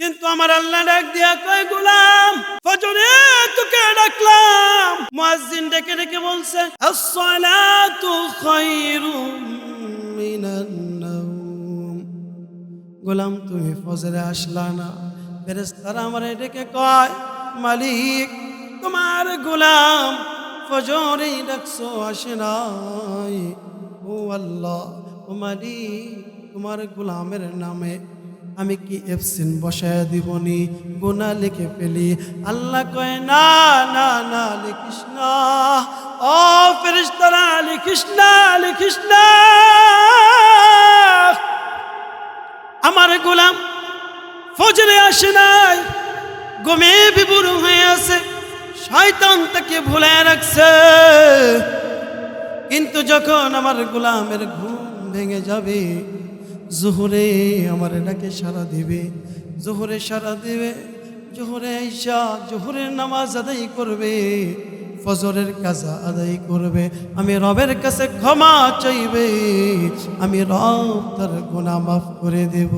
কিন্তু আমার আল্লাহ ডাক দিয়া কয়, গোলাম ফজরে তোকে ডাকলাম। মুয়াজ্জিন ডেকে ডেকে বলছে, আস-সালাতু খায়রুম মিনান নাওম। গোলাম তুমি ফজরে আসলা না। ফেরেশতারা আমারে ডেকে কয়, মালিক তোমার গোলাম ফজরেই ডাকছো, আসে নাই। ও আল্লাহ, ও মালিক তোমার গোলামের নামে আমি কি এফসিন বসায় দিবনি, গুনাহ লিখে ফেলি? আল্লাহ কয়, না না না, লিখিস না। ও ফেরেশতারা, লিখিস না, লিখিস না। আমার গোলাম ফজরে আসে নাই, ঘুমে বিভোর হয়ে আছে, শয়তান তাকে ভুলায় রাখছে। কিন্তু যখন আমার গোলামের ঘুম ভেঙে যাবে, জোহরে আমার ডাকে সাড়া দিবে, জোহরে সাড়া দিবে, জোহরে আইসা জোহরের নামাজ আদায় করবে, ফজরের কাজা আদায় করবে, আমি রবের কাছে ক্ষমা চাইবে, আমি রব তার গুনাহ মাফ করে দেব।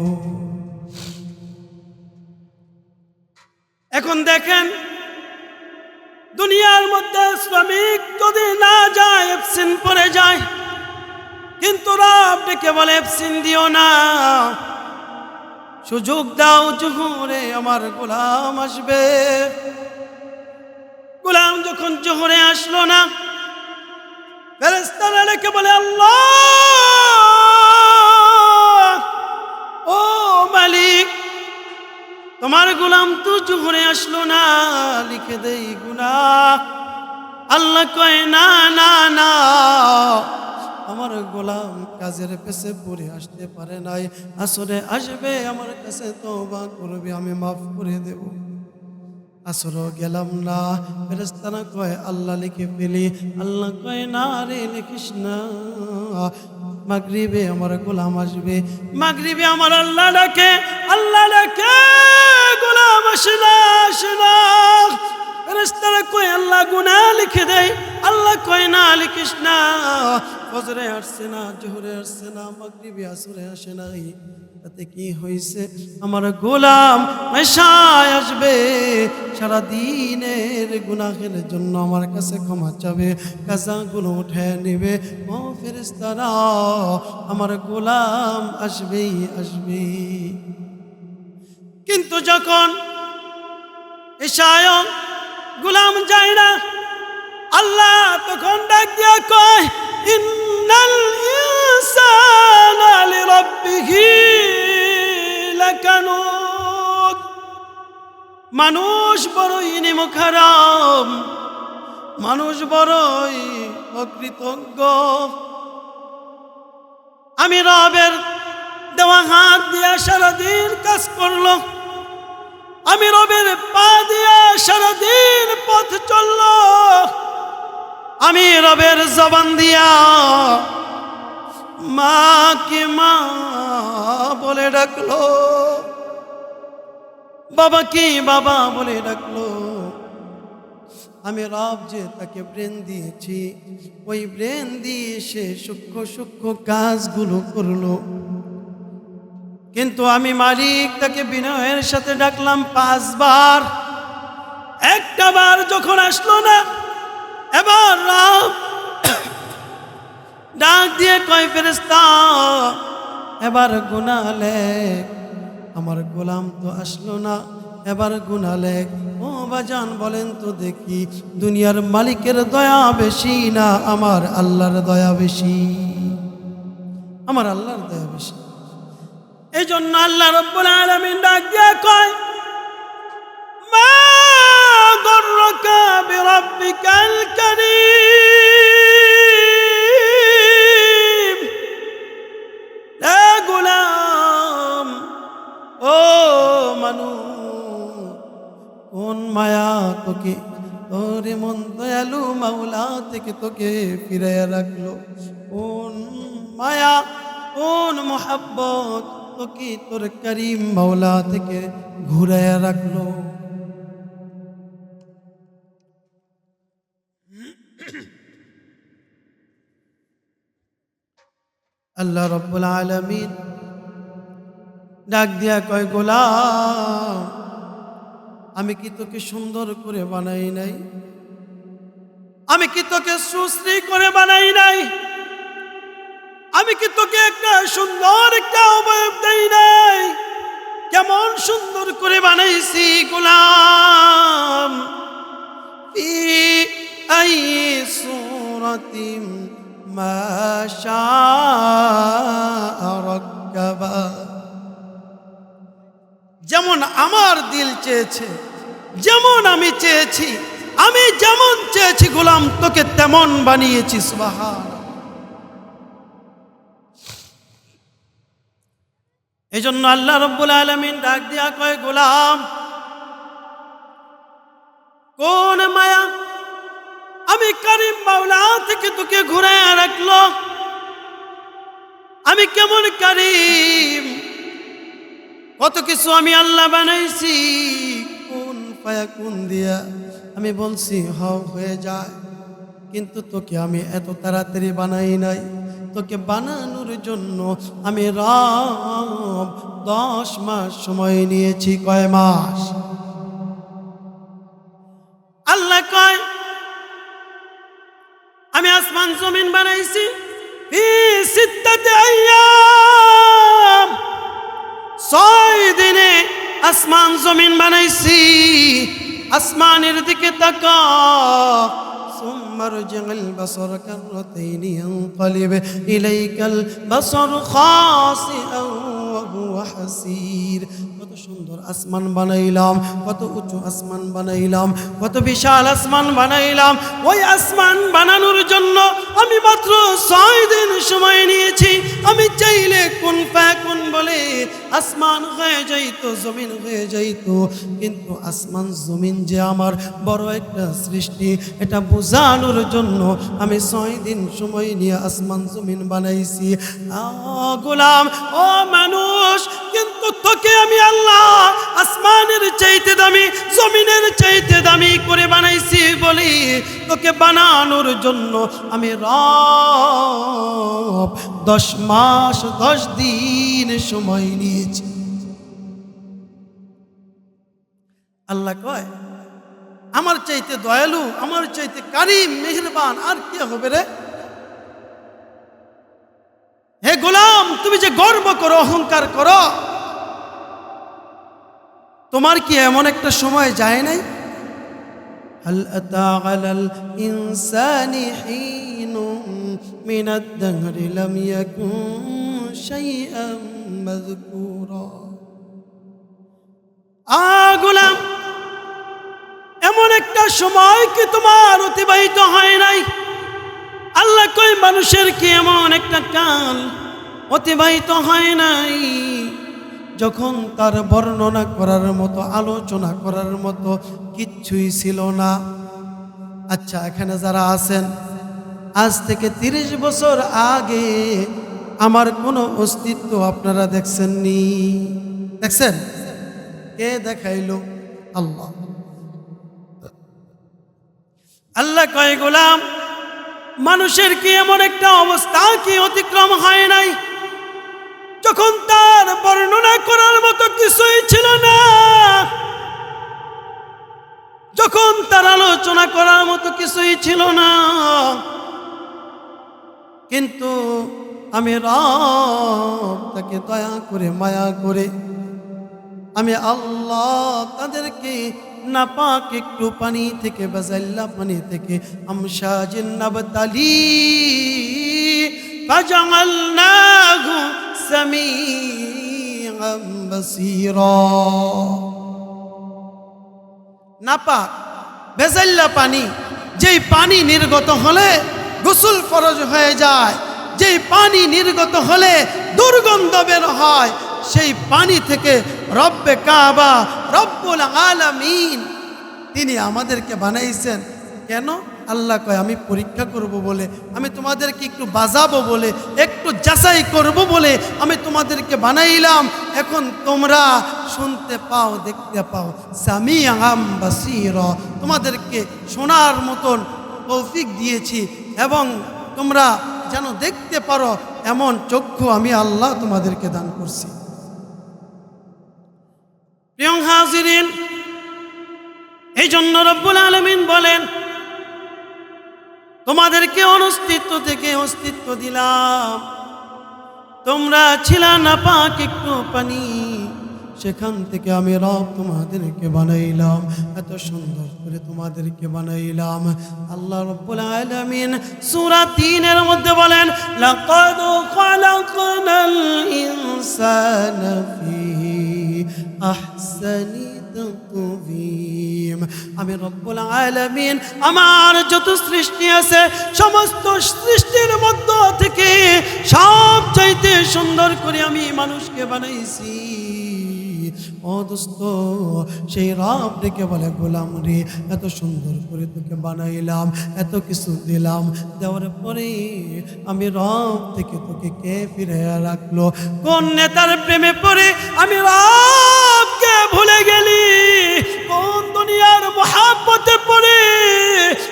এখন দেখেন, দুনিয়ার মধ্যে শ্রমিক যদি না যায়, এফসিন পড়ে যায়, কিন্তু রব ডেকে বলে, এফসিন দিও না, সুযোগ দাও, জোহরে আমার গোলাম আসবে। গোলাম যখন জোহরে আসলো না, ফেরেশতারা ডেকে বলে, আল্লাহ, ও মালিক তোমার গোলাম তো জোহরে আসলো না, লিখে দেই গুনাহ। আল্লাহ কয়, না না না, আমার গোলাম কাজের পেছে পড়ে আসতে পারে নাই, আসরে আসবে, আমার কাছে তওবা করবে, আমি মাফ করে দেব। আসরও গেলাম না, ফেরেশতারা কয়, আল্লাহ লিখে ফেলি। আল্লাহ কয়, না রে, লিখিস না। মাগরিবে আমার গোলাম আসবে, মাগরিবে আমার আল্লাহ ডাকে, আল্লাহ ডাকে, গোলাম আসে না, আসে না। ফেরেশতারা কয়, আল্লাহ গুনাহ লিখে দেয়। আল্লাহ কয়, না, লিখিস না। ফজরে আসছে না, জোহরে আসছে না, মাগরিবে আসরে আসে নাই, তাতে কি হয়েছে? আমার গোলাম এশায় আসবে, সারা দিনের গুনাহের জন্য আমার কাছে ক্ষমা চাবে, কাজাগুলো উঠে নেবে। ও ফেরেশতারা, আমার গোলাম আসবেই আসবে। কিন্তু যখন এশায় গোলাম যায় না, আল্লাহ তখন ডাক দিয়া কয়, ইন্নাল ইনসানা লিরাব্বিহি লাকানুদ। মানুষ বড়ই নিমুখারাম, মানুষ বড়ই অকৃতজ্ঞ। আমি রবের দেওয়া হাত দিয়া সারাদিন কাজ করলো, আমি রবের পা দিয়া সারাদিন পথ চলল, আমি রবের জবান দিয়া মাকে মা বলে ডাকলো, বাবা কি বাবা বলে ডাকলো। আমি রব যে তাকে ব্রেন দিয়েছি, ওই ব্রেন দিয়ে সে সূক্ষ্ম সূক্ষ্ম কাজগুলো করলো। কিন্তু আমি মালিক তাকে বিনয়ের সাথে ডাকলাম 5 বার, একটা বার যখন আসলো না, এবার রব ডাক দিয়ে কয়, ফেরেশতা এবার গুনাহ লেখ। আমার গোলাম তো আসলো না, এবার গুনাহ লেখ। ও বাজান বলেন তো দেখি, দুনিয়ার মালিকের দয়া বেশি না আমার আল্লাহর দয়া বেশি? আমার আল্লাহর দয়া বেশি। এই জন্য আল্লাহ রাব্বুল আলামিন ডাক দিয়ে কয়, মা গররাকা বিরাব্বিকাল কারীম। এ গোলাম, ও মানুষ, কোন মায়া তোকে তোর মন দয়ালু মাওলা থেকে তোকে ফিরাইয়া রাখলো? কোন মায়া, কোন মোহাব্বত তোকে তোর করিম মাওলা থেকে ঘুরাইয়া রাখলো? আল্লাহ রাব্বুল আলামিন ডাক দিয়া কয়, গোলাম আমি কি তোকে সুন্দর করে বানাই নাই? আমি কি তোকে সুশ্রী করে বানাই নাই? আমি কি তোকে একটা সুন্দর একটা অবয়ব দেই নাই? কেমন সুন্দর করে বানাইছি গোলাম। ফি আইয়ি সূরাতিম মা শাআ রাক্কাবা। যেমন আমার দিল চেয়েছে, যেমন আমি চেয়েছি, আমি যেমন চেয়েছি গোলাম তোকে তেমন বানিয়েছি। সুবহানাল্লাহ। এই জন্য আল্লাহ রাব্বুল আলামিন ডাক দিয়া কয়, গোলাম কোন মায়া আমি কারীম মাওলা থেকে তোকে ঘুরায় রাখলো? আমি কেমন কারীম, কত কিছু আমি আল্লাহ বানাইছি কোন ফায়াকুন দিয়া। আমি বলছি হও হয়ে যায়, কিন্তু তোকে আমি এত তাড়াতাড়ি বানাই নাই। তোকে বানানোর জন্য আমি রব 10 মাস সময় নিয়েছি। কয় মাস? আল্লাহ কয় আমি আসমান জমিন বানাইছি ফি সিত্তাতি আইয়াম, 6 দিনে আসমান জমিন বানাইছি। আসমানের দিকে তাকা। ثم ارجع البصر كرتين ينقلب إليك البصر خاسئا وهو حسير। কত সুন্দর আসমান বানাইলাম, কত উঁচু আসমান বানাইলাম, কত বিশাল আসমান বানাইলাম। ওই আসমান বানানোর জন্য আমি মাত্র 6 দিন সময় নিয়েছি। আমি চাইলে কোন ফায়াকুন বলে আসমান হয়ে যাইতো, জমিন হয়ে যাইতো, কিন্তু আসমান জমিন যে আমার বড় একটা সৃষ্টি এটা বোঝানোর জন্য আমি 6 দিন সময় নিয়ে আসমান জমিন বানাইছি। গোলাম ও মানুষ, কিন্তু তোকে আমি আল্লাহ আসমানের চাইতে দামি, জমিনের চাইতে দামি করে বানাইছি বলি তোকে বানানোর জন্য আমি রব 10 মাস 10 দিন সময় নিয়েছি। আল্লাহ কয় আমার চাইতে দয়ালু, আমার চাইতে কারীম মেহেরবান আর কে হবে রে? হে গোলাম, তুমি যে গর্ব করো, অহংকার করো, তোমার কি এমন একটা সময় যায় নাই? হাল আতা আলাল ইনসানি হিনুম মিনাদ দাহরি লাম ইয়াকুন শাইআম মাযকুরা। গোলাম, এমন একটা সময় কি তোমার অতিবাহিত হয় নাই? আল্লাহ কয় মানুষের কি এমন একটা কাল অতিবাহিত হয় নাই যখন তার বর্ণনা করার মতো, আলোচনা করার মতো কিচ্ছুই ছিল না? আচ্ছা, এখানে যারা আছেন আজ থেকে 30 বছর আগে আমার কোনো অস্তিত্ব আপনারা দেখছেননি? দেখছেন? কে দেখাইলো? আল্লাহ। আল্লাহ কয় গোলাম, মানুষের কি এমন একটা অবস্থা কি অতিক্রম হয় নাই যখন তার বর্ণনা করার মতো কিছুই ছিল না, যখন তার আলোচনা করার মতো কিছুই ছিল না, কিন্তু আমি রব তাকে দয়া করে মায়া করে আমি আল্লাহ তাদেরকে নাপাক একটু পানি থেকে, বাজাল্লা পানি থেকে আমশাজিন নাবতালি ফাজআলনাহু সামিআম বাসীরা। নাপাক বেজাল্লা পানি, যেই পানি নির্গত হলে গোসল ফরজ হয়ে যায়, যেই পানি নির্গত হলে দুর্গন্ধ বের হয়, সেই পানি থেকে রব্বে কাবা, রব্বুল আলামিন তিনি আমাদেরকে বানাইছেন। কেন? আল্লাহ কয় আমি পরীক্ষা করব বলে, আমি তোমাদেরকে একটু বাজাবো বলে, একটু যাচাই করব বলে আমি তোমাদেরকে বানাইলাম। এখন তোমরা শুনতে পাও, দেখতে পাও, সামিআম বাসীরা, তোমাদেরকে শোনার মতন তৌফিক দিয়েছি এবং তোমরা যেন দেখতে পারো এমন চক্ষু আমি আল্লাহ তোমাদেরকে দান করছি। প্রিয় হাজিরিন, এই জন্য রব্বুল আলামিন বলেন, তোমাদেরকে অনস্তিত্ব থেকে অস্তিত্ব দিলাম, তোমরা ছিলা নাপাক একটু পানি, সেখান থেকে আমি রব তোমাদেরকে বানাইলাম, এত সুন্দর করে তোমাদেরকে বানাইলাম। আল্লাহ রাব্বুল আলামিন সূরা ৩ এর মধ্যে বলেন, লাকাদ খালাকনাল ইনসানা ফি আহসানি তাকওয়িম। আমি রব্বুল আলামিন আমার যত সৃষ্টি আছে সমস্ত সৃষ্টির মধ্য থেকে সবচাইতে সুন্দর করে আমি মানুষকে বানাইছি। ও দোস্ত, সেই রব ডেকে বলে, গোলাম রে, এত সুন্দর করে তোকে বানাইলাম, এত কিছু দিলাম, দেওয়ার পরে আমি রব থেকে তোকে কে ফিরে রাখলো? কোন নেতার প্রেমে পড়ে আমি রবকে ভুলে গেলি? কোন দুনিয়ার মহাব্বতে পড়ে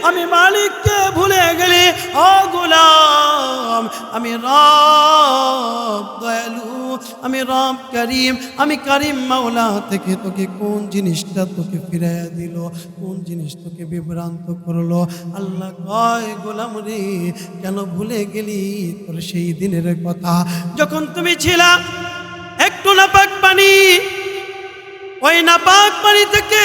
আমি মালিককে ভুলে গেলি? ও গোলাম, আমি রব দয়ালু, আমি রব করিম, আমি করিম মাওলা থেকে তোকে কোন জিনিসটা তোকে ফিরাইয়া দিল, কোন জিনিস তোকে বিভ্রান্ত করলো? আল্লাহ কয়, গোলাম রে, কেন ভুলে গেলি তোর সেই দিনের কথা যখন তুমি ছিলা একটু নাপাক পানি, ওই নাপাক পানি থেকে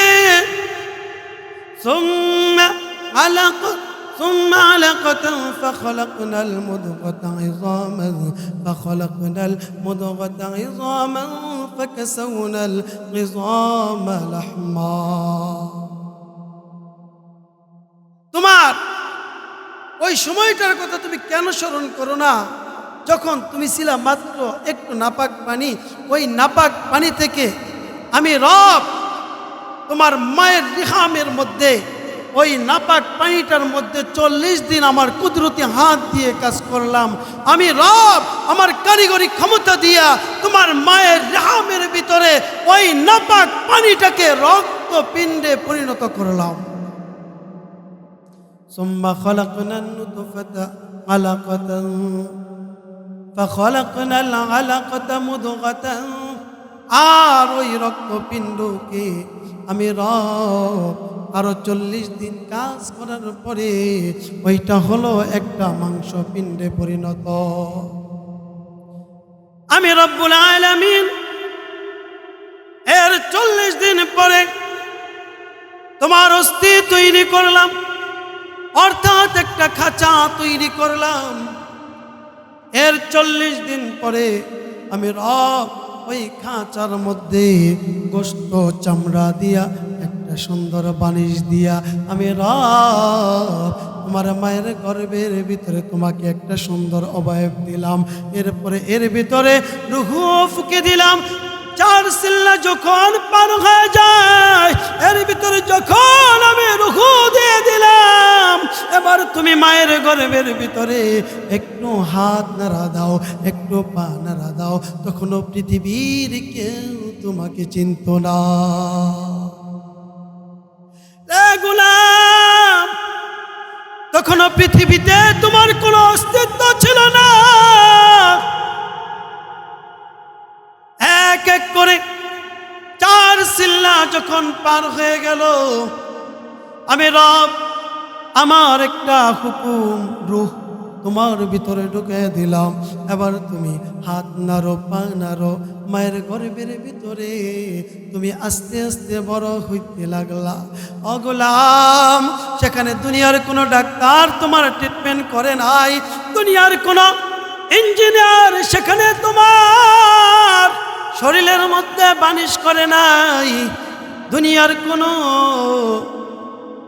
ثم علقة فخلقنا المضغة عظاما فخلقنا المضغة عظاما فكسونا العظام لحما। তোমার ওই সময়টার কথা তুমি কেন স্মরণ করো না, যখন তুমি ছিলা মাত্র একটু নাপাক পানি? ওই নাপাক পানি থেকে আমি রব তোমার মায়ের রিহামের মধ্যে, ওই নাপাক পানিটার মধ্যে 40 দিন আমার কুদরতি হাত দিয়ে কাজ করলাম। আমি রব আমার কারিগরি ক্ষমতা দিয়া তোমার মায়ের রিহামের ভিতরে ওই নাপাক পানিটাকে রক্ত পিণ্ডে পরিণত করলাম। সুম্মা খালাকনান নুতফাতা আলাকাতান ফাখালাকনাল আলাকাতা মুদগাতান। আর ওই রক্তপিণ্ডকে আমি রব আরো 40 দিন কাজ করার পরে ওইটা হলো একটা মাংস পিণ্ডে পরিণত। আমি রব্বুল আলামিন এর 40 দিন পরে তোমার অস্থি তৈরি করলাম, অর্থাৎ একটা খাঁচা তৈরি করলাম। এর 40 দিন পরে আমি রব ওই খাঁচার মধ্যে গোশত চামড়া দিয়া একটা সুন্দর বানিশ দিয়া আমি রব তোমার মায়ের গর্ভের ভিতরে তোমাকে একটা সুন্দর অবয়ব দিলাম। এরপরে এর ভিতরে রূহ ফুঁকে দিলাম। 4 সিল্লা যখন পার হয়ে যায়, এর ভিতরে যখন আমি রূহ দিয়ে দিলাম, এবার তুমি মায়ের গর্ভের ভিতরে একটু হাত নাড়া দাও, একটু পা নাড়া দাও, তখনও পৃথিবীর কেউ তোমাকে চিনত না। গোলাম, তখনও পৃথিবীতে তোমার কোনো অস্তিত্ব ছিল না। এক এক করে 4 সিল্লা যখন পার হয়ে গেল, আমি রব আমার একটা হুকুম রূহ তোমার ভিতরে ঢুকে দিলাম। এবার তুমি হাত নাড়ো, পা নাড়ো, মায়ের গর্ভের ভিতরে তুমি আস্তে আস্তে বড় হইতে লাগলা। ও গোলাম, সেখানে দুনিয়ার কোনো ডাক্তার তোমার ট্রিটমেন্ট করে নাই, দুনিয়ার কোনো ইঞ্জিনিয়ার সেখানে তোমার শরীরের মধ্যে বানিশ করে নাই, দুনিয়ার কোনো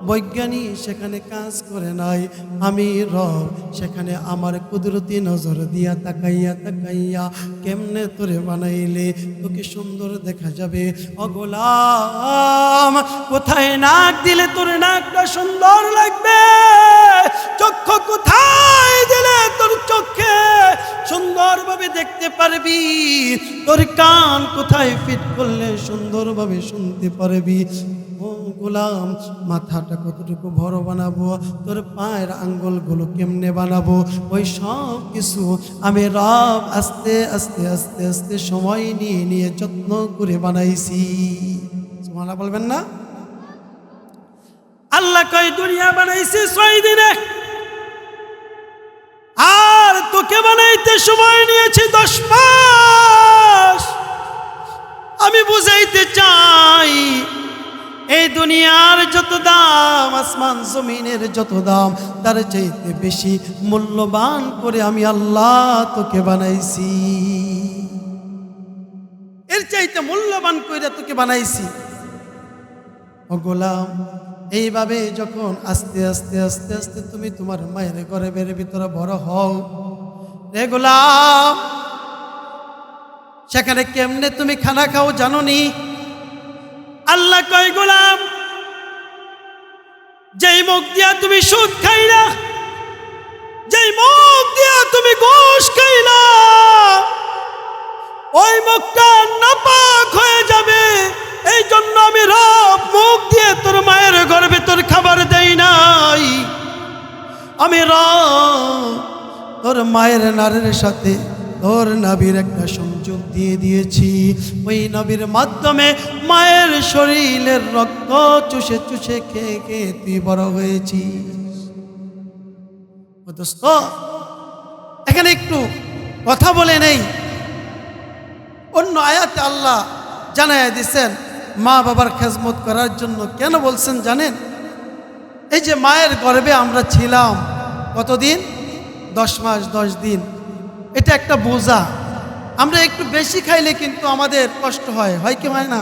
বৈজ্ঞানিক সেখানে কাজ করে নাই। আমি রব সেখানে আমার কুদরতি নজর দিয়া তাকাইয়া তাকাইয়া কেমনে তোরে বানাইলে তোকে সুন্দর দেখা যাবে। ও গোলাম, কোথায় নাক দিলে তোর নাকটা সুন্দর লাগবে, চক্ষু কোথায় দিলে তোর চোখে সুন্দরভাবে দেখতে পারবি, তোর কান কোথায় ফিট করলে সুন্দরভাবে শুনতে পারবি। ও গোলাম, মাথাটা কতটুকু বড় বানাবো, তোর পায়ের আঙ্গুলগুলো কেমনে বানাবো, ওই সব কিছু আমি রব আস্তে আস্তে আস্তে আস্তে সময় নিয়ে নিয়ে যত্ন করে বানাইছি। সুবহানাল্লাহ বলবেন না? আল্লাহ কয় দুনিয়া বানাইছি 6 দিনে, আর তোকে বানাইতে সময় নিয়েছি 10 মাস। আমি বুঝাইতে চাই এই দুনিয়ার যত দাম, আসমান জমিনের যত দাম, তার চাইতে বেশি মূল্যবান করে আমি আল্লাহ তোকে বানাইছি। এর চাইতে মূল্যবান করে তোকে বানাইছি। ও গোলাম, এইভাবে যখন আস্তে আস্তে আস্তে আস্তে তুমি তোমার মায়ের গর্ভের ভিতরে বড় হও রে গোলাম, সেখানে কেমনে তুমি খানা খাও জানো নি? আল্লাহ কয় গোলাম, যেই মুখ দিয়া তুমি সুদ খাইলা, যেই মুখ দিয়া তুমি ঘুষ খাইলা, ওই মুখটা নাপাক হয়ে যাবে। এই জন্য আমি রব মুখ দিয়ে তোর মায়ের গর্ভে তোর খাবার দেই নাই। আমি রব তোর মায়ের নারের সাথে তোর নাভির একটা সংযোগ দিয়ে দিয়েছি। ওই নাভির মাধ্যমে মায়ের শরীরের রক্ত চুষে চুষে খেয়ে খেয়ে তুই বড় হয়েছিস। দোস্ত, এখানে একটু কথা বলে নেই। অন্য আয়াতে আল্লাহ জানাইয়া দিচ্ছেন মা বাবার খেজমত করার জন্য। কেন বলছেন জানেন? এই যে মায়ের গর্ভে আমরা ছিলাম কতদিন? 10 মাস 10 দিন। এটা একটা বোঝা। আমরা একটু বেশি খাইলে কিন্তু আমাদের কষ্ট হয়, হয় কি হয় না?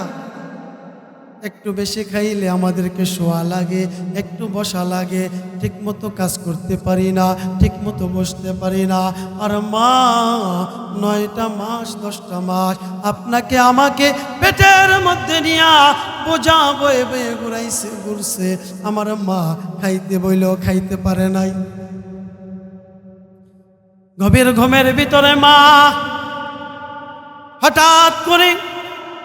একটু বেশি খাইলে আমাদেরকে শোয়া লাগে, একটু বসা লাগে, ঠিক মতো কাজ করতে পারি না, ঠিক মতো বসতে পারি না। আর মা 9টা মাস 10টা মাস আপনাকে আমাকে পেটের মধ্যে নিয়া বোঝা বয়ে বয়ে ঘুরছে। আমার মা খাইতে বইলেও খাইতে পারে নাই। গভীর ঘুমের ভিতরে মা হঠাৎ করে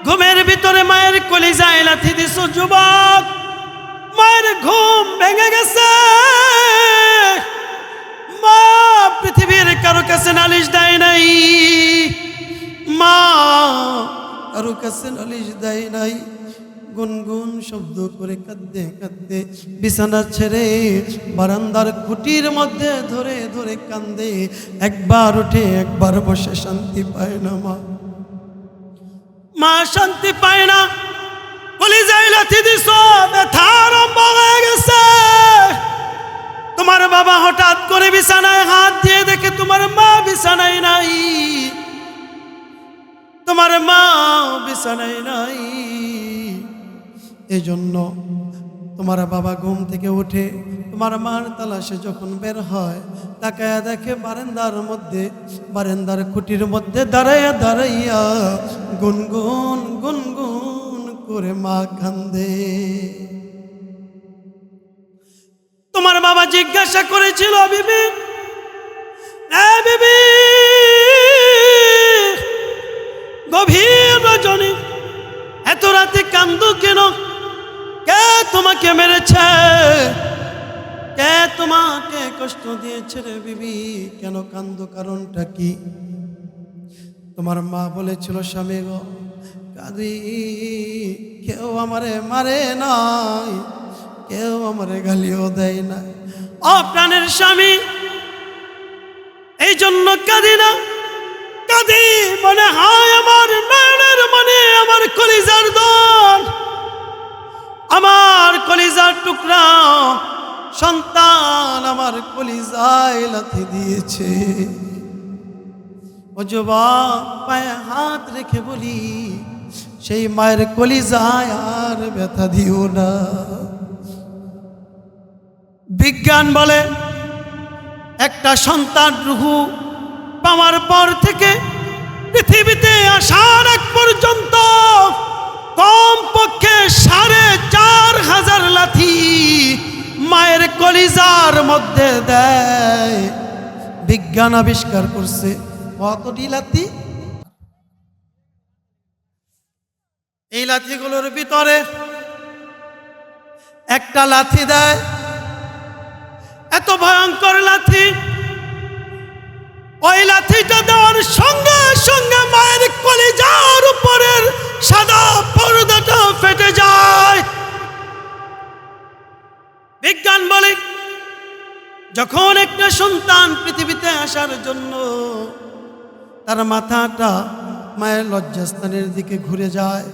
ঘুমের ভিতরে মায়ের কলিজায় লাথি দিছো যুবক। মায়ের ঘুম ভেঙে গেছে। মা পৃথিবীর কারো কাছে নালিশ দেয় নাই। মা কারো কাছে নালিশ দেয় নাই। গুনগুন শব্দ করে কাঁদতে কাঁদতে বিছানা ছেড়ে বারান্দার খুঁটির মধ্যে ধরে ধরে কান্দে। একবার উঠে একবার বসে শান্তি পায় না মা। মা শান্তি পায় না। কলিজায় লাথি দিছো, ব্যথা আরম্ভ হয়ে গেছে। তোমার বাবা হঠাৎ করে বিছানায় হাত দিয়ে দেখে তোমার মা বিছানায় নাই। তোমার মা বিছানায় নাই। এজন্য তোমার বাবা ঘুম থেকে উঠে তোমার মার তালাশে যখন বের হয়, তাকায়া দেখে বারান্দার খুঁটির মধ্যে দাঁড়াইয়া দাঁড়াইয়া গুনগুন গুনগুন করে মা কান্দে। তোমার বাবা জিজ্ঞাসা করেছিল, বিবি বিবি, গভীর রজনী এত রাতে কান্দো কেন? কে তোমাকে মেরেছে? কে তোমাকে কষ্ট দিয়েছে রে বিবি? কেন কান্দো, কারণটা কি? তোমার মা বলেছিল, স্বামী গো কাঁদি, কেউ আমারে মারে নাই, কেউ আমারে গালিও দেয় না। ও প্রাণের স্বামী, এই জন্য কাঁদি না। কাঁদি মনে হয় আমার নয়নের মনে আমার কলিজার দল, আমার কলিজার টুকরা সন্তান আমার কলিজায় লাথি দিয়েছে। ও যুবক, পায়ে হাত রেখে বলি, সেই মায়ের কলিজায় আর ব্যথা দিও না। বিজ্ঞান বলে একটা সন্তান রুহু পাওয়ার পর থেকে পৃথিবীতে আসার এক পর্যন্ত কমপক্ষে 4500 লাথি মায়ের কলিজার মধ্যে দেয়। বিজ্ঞান আবিষ্কার করছে কতটি লাথি। এই লাথিগুলোর ভিতরে একটা লাথি দেয়, এত ভয়ঙ্কর লাথি, ওই লাথিটা দেওয়ার সঙ্গে সঙ্গে মায়ের কলিজার উপরের সাদা পর্দাটা ফেটে যায়। যখন একটা সন্তান পৃথিবীতে আসার জন্য তার মাথাটা মায়ের লজ্জাস্থানের দিকে ঘুরে যায়,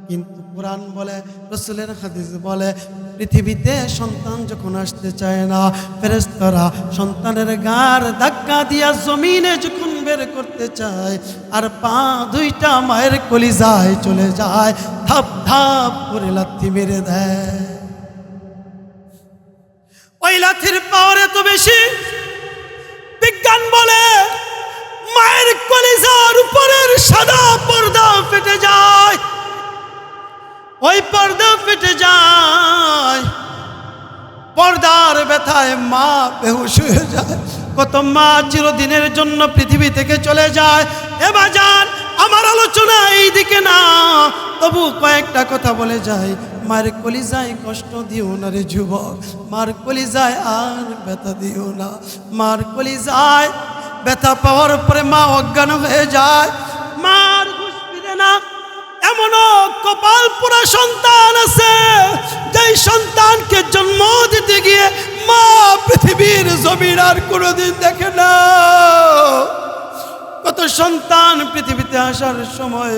কিন্তু কোরআন বলে, রাসূলের হাদিস বলে, পৃথিবীতে সন্তান যখন আসতে চায় না, ফেরেশতারা সন্তানের গার ধাক্কা দিয়া জমিনে যখন বের করতে চায়, আর পা দুইটা মায়ের কলিজায় চলে যায়, ধাপ ধাপ করে লাথি মেরে দেয়। ওই লাথির পাওয়ার এত বেশি, বিজ্ঞান বলে মায়ের কলিজার উপরের সাদা পর্দা ফেটে যায়। ওই পর্দা ফেটে যায়, পর্দার ব্যথায় মা বেহুশ হয়ে যায়। কত মা চিরদিনের জন্য পৃথিবী থেকে চলে যায়। এবার যান, আমার আলোচনা এই দিকে না, তবু কয়েকটা কথা বলে যায়। মার কলিজায় কষ্ট দিও না রে যুবক, মার কলিজায় আর ব্যথা দিও না। মার কলিজায় ব্যথা পাওয়ার পরে মা অজ্ঞান হয়ে যায়, মার হুঁশ ফিরে না। এমনও কপাল পোড়া সন্তান আছে, যেই সন্তানকে জন্ম দিতে গিয়ে মা পৃথিবীর জমিন আর কোনোদিন দেখে না। কত সন্তান পৃথিবীতে আসার সময়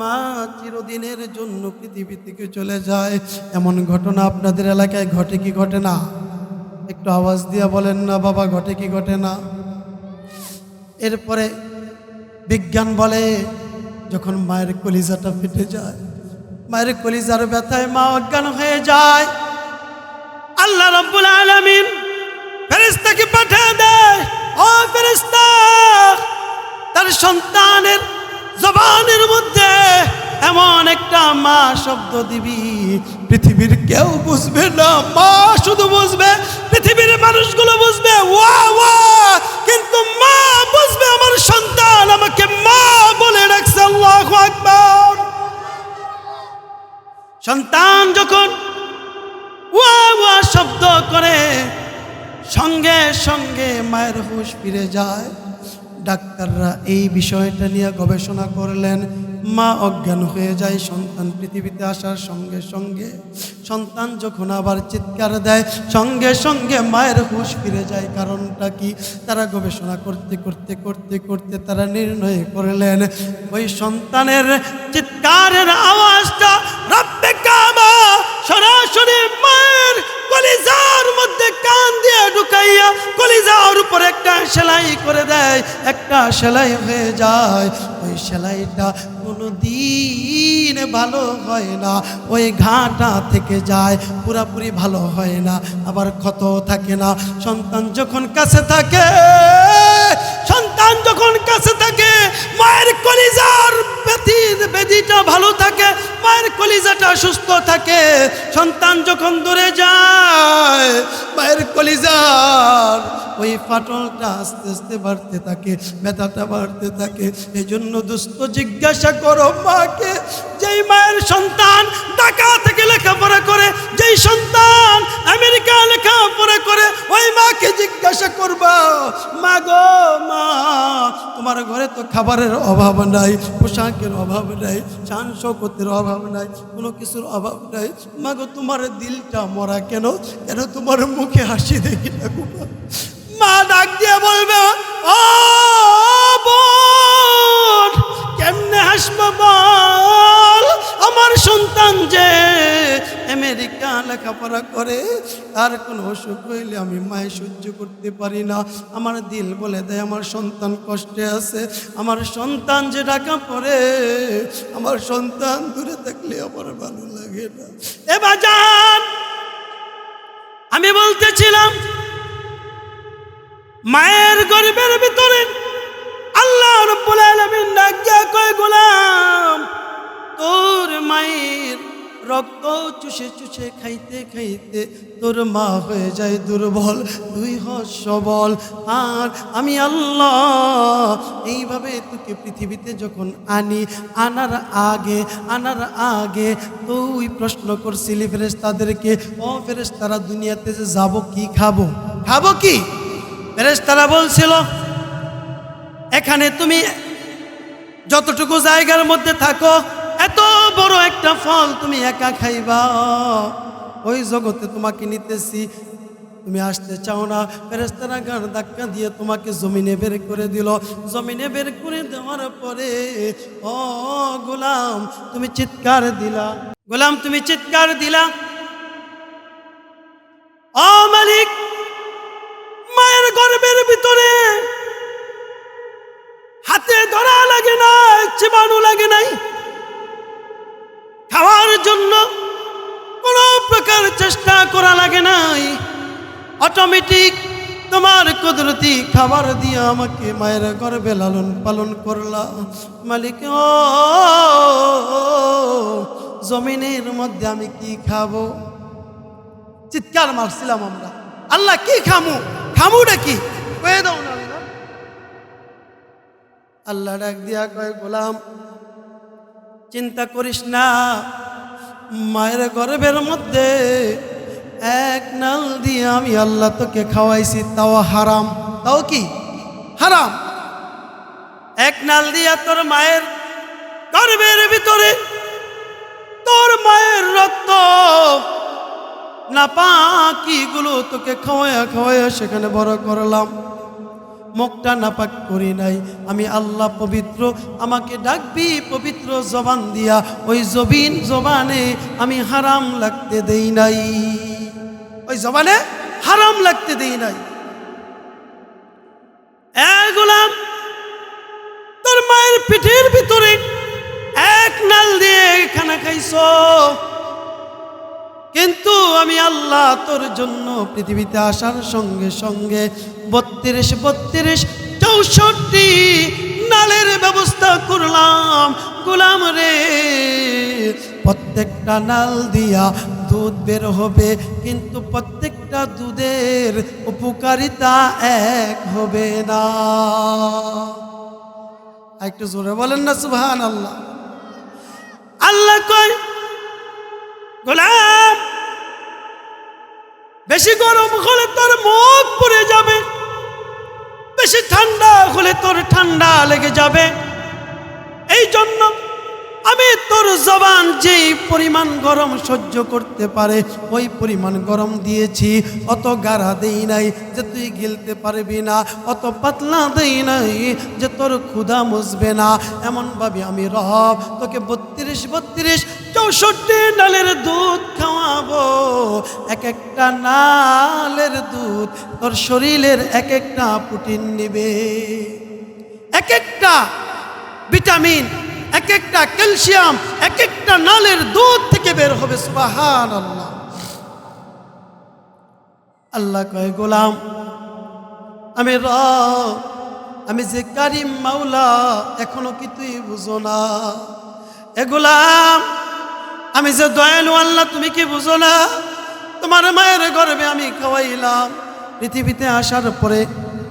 মা চিরদিনের জন্য পৃথিবী থেকে চলে যায়। এমন ঘটনা আপনাদের এলাকায় ঘটে কি ঘটে না? একটু আওয়াজ দিয়া বলেন না বাবা, ঘটে কি ঘটে না? এরপরে বিজ্ঞান বলে, যখন মায়ের কলিজাটা ফেটে যায়, মায়ের কলিজার ব্যথায় মা অজ্ঞান হয়ে যায়, আল্লাহ রাব্বুল আলামিন ফেরেশতাকে পাঠিয়ে দেয়, ও ফেরেশতা, তার সন্তানের জবানের মধ্যে এমন একটা মা শব্দ দিবি, পৃথিবীর কেউ বুঝবে না, মা শুধু বুঝবে, পৃথিবীর মানুষগুলো বুঝবে ওয়া ওয়া, কিন্তু মা বুঝবে আমার সন্তান আমাকে মা বলে ডাকছে। আল্লাহু আকবার। সন্তান যখন ওয়া ওয়া শব্দ করে, সঙ্গে সঙ্গে মায়ের হুঁশ ফিরে যায়। ডাক্তাররা এই বিষয়টা নিয়ে গবেষণা করলেন, মা অজ্ঞান হয়ে যায় সন্তান পৃথিবীতে আসার সঙ্গে সঙ্গে। সন্তান যখন আবার চিৎকার দেয়, সঙ্গে সঙ্গে মায়ের হুঁশ ফিরে যায়। কারণটা কি? তারা গবেষণা করতে করতে করতে করতে তারা নির্ণয় করলেন, ওই সন্তানের চিৎকারের আওয়াজটা রব্বে কাবা সরাসরি মায়ের কলিজার মধ্যে কান দিয়ে ঢুকাইয়া কলিজার উপর একটা সেলাই করে দেয়, একটা সেলাই হয়ে যায়। ওই সেলাইটা কোনোদিন ভালো হয় না, ওই ঘাটা থেকে যায়, পুরাপুরি ভালো হয় না, আবার ক্ষত থাকে না। সন্তান যখন কাছে থাকে, সন্তান যখন কাছে থাকে, মায়ের কলিজার বেদিটা ভালো থাকে, মায়ের কলিজাটা সুস্থ থাকে। সন্তান যখন দূরে যায়, মায়ের কলিজার ওই ফাটলটা আস্তে আস্তে বাড়তে থাকে, ব্যথাটা বাড়তে থাকে। এই জন্য দোস্ত জিজ্ঞাসা করো মাকে, যেই মায়ের সন্তান ঢাকা থেকে লেখাপড়া করে, যেই সন্তান আমেরিকা লেখাপড়া করে, ওই মাকে জিজ্ঞাসা করবা, মা গো মা, তোমার ঘরে তো খাবারের অভাব নাই, পোশাকের অভাব নাই, শান শৌকতের অভাব নাই, কোনো কিছুর অভাব নাই, মা গো তোমার দিলটা মরা কেন? কেন তোমার মুখে হাসি দেখি না গো? মা ডাক দিয়ে বলবে, ও বোন, কেমনে হাসবো বল? আমার সন্তান যে আমেরিকা লেখাপড়া করে, তার কোনো অসুখ হইলে আমি মায়ে সহ্য করতে পারি না। আমার দিল বলে দেয় আমার সন্তান কষ্টে আছে, আমার সন্তান যে ঢাকা পড়ে, আমার সন্তান দূরে থাকলে আমার ভালো লাগে না। এবার যান, আমি বলতেছিলাম, মায়ের গর্ভের ভিতরে আল্লাহ রাব্বুল আলামিন ডাক দিয়া কয়, গোলাম, তোর মায়ের রক্ত চুষে চুষে খাইতে খাইতে তোর মা হয়ে যায় দুর্বল, তুই হস সবল। আর আমি আল্লাহ এইভাবে তোকে পৃথিবীতে যখন আনার আগে তুই প্রশ্ন করছিলি ফেরেশতাদেরকে, ও ফেরেশতারা দুনিয়াতে যে যাব কি খাবো কি? ফেরেশতারা বলছিল, এখানে তুমি যতটুকু জায়গার মধ্যে থাকো, এত বড় একটা ফল তুমি একা খাইবা, ওই জগতে তোমাকে নিতেছি তুমি আসতে চাও না, ফেরেশতারা গান ধাক্কা দিয়ে তোমাকে জমিনে বের করে দিল। জমিনে বের করে দেওয়ার পরে ও গোলাম তুমি চিৎকার দিলা, গোলাম তুমি চিৎকার দিলা, ও মালিক মায়ের গর্ভের ভিতরে হাতে ধরা লাগে না, চিবানো লাগে নাই, খাওয়ার জন্য কোনো প্রকার চেষ্টা করা লাগে নাই, অটোমেটিক তোমার কুদরতি খাবার দিয়ে আমাকে মায়ের গর্ভে লালন পালন করলা। মালিক ও জমিনের মধ্যে আমি কি খাবো? চিৎকার মারছিলাম আমরা, আল্লাহ কি খামু, খামুটা কি কয়ে দাও না। আল্লাহ ডাক দিয়া কয় গোলাম চিন্তা করিস না, মায়ের গর্ভের মধ্যে এক নাল দিয়ে আমি আল্লাহ তোকে খাওয়াইছি, তাও হারাম। তাও কি হারাম? এক নাল দিয়া তোর মায়ের গর্ভের ভিতরে তোর মায়ের রক্ত নাপাকিগুলো তোকে খাওয়ায়া খাওয়ায়া সেখানে বড় করলাম। মুখটা নাপাক করি নাই, আমি আল্লাহ পবিত্র, আমাকে ডাকবি পবিত্র জবান দিয়া, ওই জবানে আমি হারাম লাগতে দেই নাই, ওই জবানে হারাম লাগতে দেই নাই। গোলাম তোর মায়ের পিঠের ভিতরে এক নাল দিয়ে খানা খাইছো, কিন্তু আমি আল্লাহ তোর জন্য পৃথিবীতে আসার সঙ্গে সঙ্গে 32 64 নালের ব্যবস্থা করলাম। গোলাম রে, প্রত্যেকটা নাল দিয়া দুধ বের হবে, কিন্তু প্রত্যেকটা দুধের উপকারিতা এক হবে না। একটু জোরে বলেন না সুবহানাল্লাহ। আল্লাহ কয় গোলাম বেশি গরম হলে তোর মুখ পুড়ে যাবে, বেশি ঠান্ডা হলে তোর ঠান্ডা লেগে যাবে, এই জন্য আমি তোর জবান যেই পরিমাণ গরম সহ্য করতে পারে ওই পরিমাণ গরম দিয়েছি, অত গাঢ়া দেই নাই যে তুই গিলতে পারবি না, অত পাতলা দেই নাই যে তোর ক্ষুধা মুছবে না। এমনভাবে আমি রব তোকে 32 64 নালের দুধ খাওয়াবো। এক একটা নালের দুধ তোর শরীরের এক একটা প্রোটিন নিবে, এক একটা ভিটামিন, এক একটা ক্যালসিয়াম এক একটা নালের দুধ থেকে বের হবে। সুবহানাল্লাহ। আল্লাহ কয় গোলাম আমি রব, আমি যে কারিম মাওলা, এখনো কি তুই বুঝো না? এ গোলাম আমি যে দয়ালু আল্লাহ, তুমি কি বুঝো না? তোমার মায়ের গর্ভে আমি খাওয়াইলাম, পৃথিবীতে আসার পরে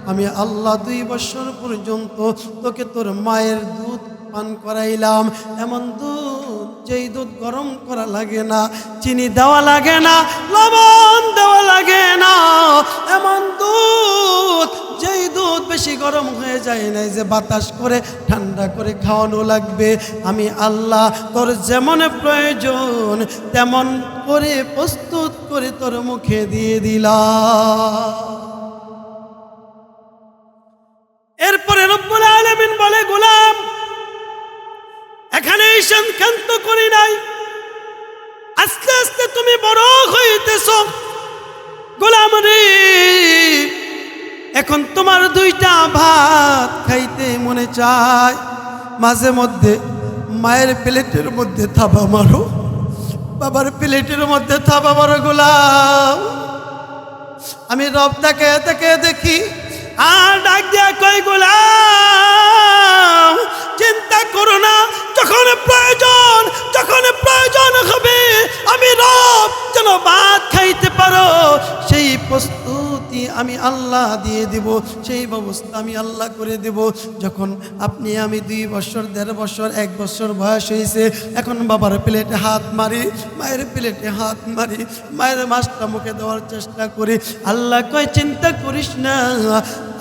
আমি আল্লাহ 2 বছর পর্যন্ত তোকে তোর মায়ের দুধ পান করাইলাম। এমন দুধ যেই দুধ গরম করা লাগে না, চিনি দেওয়া লাগে না, লবণ দেওয়া লাগে না, এমন দুধ যেই দুধ বেশি গরম হয়ে যায় না যে বাতাস করে ঠান্ডা করে খাওয়ানো লাগবে। আমি আল্লাহ তোর যেমন প্রয়োজন তেমন করে প্রস্তুত করে তোর মুখে দিয়ে দিলাম। এরপরে রব্বুল আলামিন বলে গোলাম এখানে শান্ত করি নাই, আস্তে আস্তে তুমি বড় হইতেছ। গোলাম রে, এখন তোমার 2টা ভাত খাইতে মনে চায়, মাঝে মধ্যে মায়ের প্লেটের মধ্যে থাবা মারো, বাবার প্লেটের মধ্যে থাবা মারো। গোলাম আমি রব তাকে তাকে দেখি আর ডাক দিয়া কই গোলাম চিন্তা করো না, যখন প্রয়োজন হবে আমি রব যেন ভাত খাইতে পারো সেই প্রস্তুতি আমি আল্লাহ দিয়ে দিব, সেই ব্যবস্থা আমি আল্লাহ করে দেব। যখন আপনি আমি 2 বছর 1.5 বছর 1 বছর বয়স হয়েছে, এখন বাবার প্লেটে হাত মারি, মায়ের প্লেটে হাত মারি, মায়ের মাছটা মুখে দেওয়ার চেষ্টা করি। আল্লাহ কয় চিন্তা করিস না।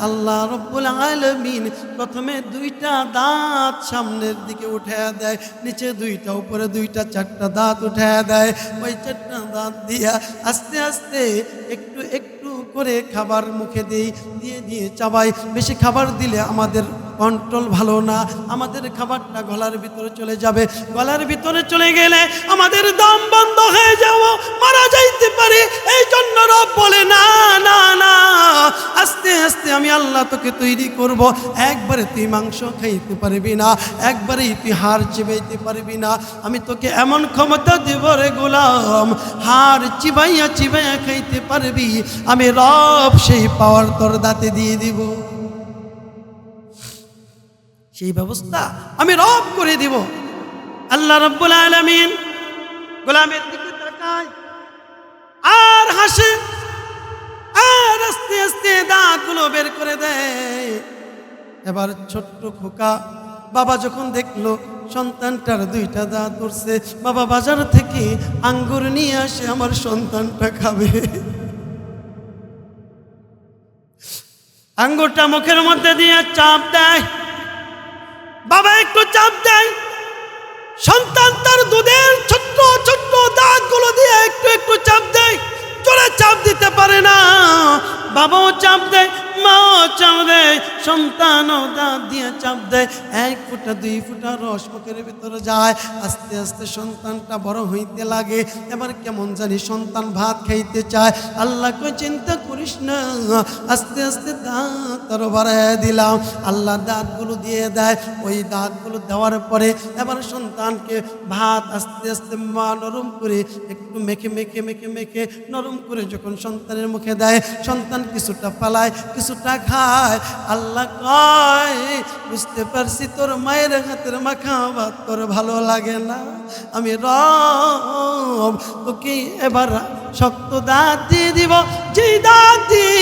আল্লাহ রব্বুল আলামিন প্রথমে 2টা দাঁত সামনের দিকে উঠায়া দেয়, নিচে 2টা, উপরে 2টা, 4টা দাঁত উঠায়া দেয়। ওই 4টা দাঁত দিয়া আস্তে আস্তে একটু একটু করে খাবার মুখে দিয়ে দিয়ে চাবাই। বেশি খাবার দিলে আমাদের কন্ট্রোল ভালো না, আমাদের খাবারটা গলার ভিতরে চলে যাবে। গলার ভিতরে চলে গেলে আমাদের দম বন্ধ হয়ে যাব, মারা যাইতে পারে। এই জন্য রব বলে না না না, আস্তে আস্তে আমি আল্লাহ তোকে তৈরি করব। একবারে তুই মাংস খাইতে পারবি না, একবারেই তুই হাড় চিবাইতে পারবি না। আমি তোকে এমন ক্ষমতা দেব রে গোলাম, হাড় চিবাইয়া চিবাইয়া খাইতে পারবি। আমি রব সেই পাওয়ার তোর দাঁতে দিয়ে দিব, সেই ব্যবস্থা আমি রব করে দিব। আল্লাহ রাব্বুল আলামিন গোলামের দিকে তাকায় আর হাসে, আর আস্তে আস্তে দাঁতগুলো বের করে দেয়। এবার ছোট্ট খোকা বাবা যখন দেখলো সন্তানটার দুইটা দাঁত উঠছে, বাবা বাজার থেকে আঙ্গুর নিয়ে আসে, আমার সন্তানটা খাবে। আঙ্গুরটা মুখের মধ্যে দিয়ে চাপ দেয়, বাবা একটু চাপ দেয়, সন্তান তার দুধের ছোট্ট ছোট্ট দাঁতগুলো দিয়ে একটু একটু চাপ দেয়, জোরে চাপ দিতে পারে না। বাবাও চাপ দেয়, মাও চাপ দেয়, সন্তানও দাঁত দিয়ে চাপ দেয়। 1 ফোঁটা 2 ফোঁটা রস মুখের ভিতরে যায়। আস্তে আস্তে সন্তানটা বড় হইতে লাগে। এবার কেমন জানি সন্তান ভাত খাইতে চায়। আল্লাহ কই চিন্তা করিস না, আস্তে আস্তে দাঁত আরো বাড়ায় দিলাম। আল্লাহ দাঁতগুলো দিয়ে দেয়। ওই দাঁতগুলো দেওয়ার পরে এবার সন্তানকে ভাত আস্তে আস্তে মা নরম করে একটু মেখে মেখে মেখে মেখে নরম করে যখন সন্তানের মুখে দেয়, সন্তান কিছুটা পালায় কিছুটা খায়। আল্লাহ কয় বুঝতে পারছি তোর মায়ের হাতের মাখা ভাত তোর ভালো লাগে না, আমি রব তোকে এবার শক্ত দাঁত দিয়ে দিব, যেই দাঁত দিয়ে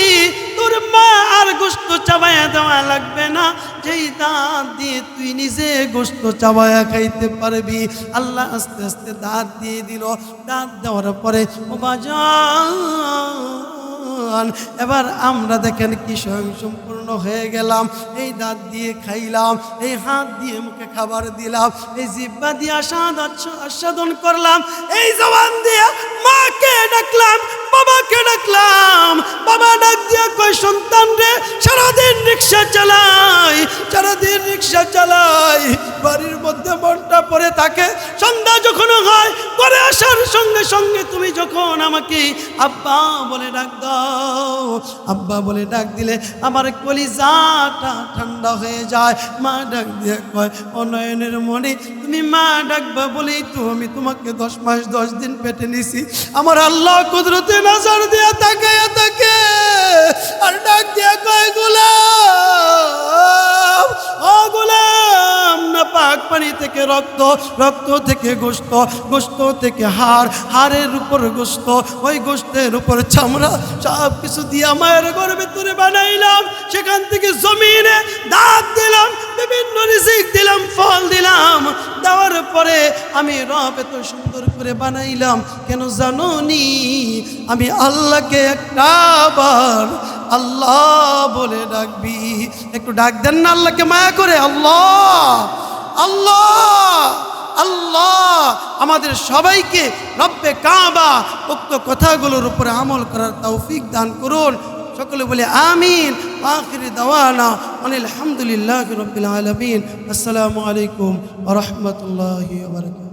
তোর মা আর গোশত চাবায়া দেওয়া লাগবে না, যেই দাঁত দিয়ে তুই নিজে গোশত চাবায়া খাইতে পারবি। আল্লাহ আস্তে আস্তে দাঁত দিয়ে দিল। দাঁত দেওয়ার পরে ও বাজান, এবার আমরা দেখেন কি স্বয়ংসম্পূর্ণ হয়ে গেলাম। এই দাঁত দিয়ে খাইলাম, এই হাত দিয়ে মুখে খাবার দিলাম, এই জিহ্বা দিয়ে আস্বাদন করলাম, এই জবান দিয়ে মাকে ডাকলাম, বাবাকে ডাকলাম। বাবা ডাক দিয়ে কই সন্তান রে, সারাদিন রিক্সা চালাই, সারাদিন রিক্সা চালাই, বাড়ির মধ্যে মনটা পড়ে থাকে। সন্ধ্যা যখন হয় ঘরে আসার সঙ্গে সঙ্গে তুমি যখন আমাকে আব্বা বলে ডাক দাও, আব্বা বলে ডাক দিলে আমার কলিজাটা ঠান্ডা হয়ে যায়। মা ডাক দিয়ে কয় ও নয়নের মনে, তুমি মা ডাকবা বলেই তো আমি তোমাকে 10 মাস 10 দিন পেটে নিছি। আমার আল্লাহ কুদরতে নজর দিয়ে তাকায়া থাকে আর ডাক দিয়ে কয় গোলাম, ও গোলাম, না পাক পানি থেকে রক্ত, রক্ত থেকে গোশত, গোশত থেকে হাড়, হাড়ের উপর গোশত, ওই গোশতের উপর চামড়া, সব কিছু দিয়ে মায়ের গর্ভে ভিতরে বানাইলাম। সেখান থেকে জমিনে দাঁত দিলাম, বিভিন্ন রিজিক দিলাম, ফল দিলাম। দেওয়ার পরে আমি রব এত সুন্দর করে বানাইলাম কেন জানো নি? আমি আল্লাহকে একটা বার আল্লাহ বলে ডাকবি। একটু ডাক দেন না আল্লাহকে মায়া করে, আল্লাহ আল্লাহ আল্লাহ। আমাদের সবাইকে রব্বে কাবা উক্ত কথাগুলোর উপরে আমল করার তৌফিক দান করুন। সকলে বলে আমিন। আখিরি দাওয়ানা আলহামদুলিল্লাহি রাব্বিল আলামিন। আসসালামু আলাইকুম ওয়া রাহমাতুল্লাহি ওয়া বারাকাতুহু।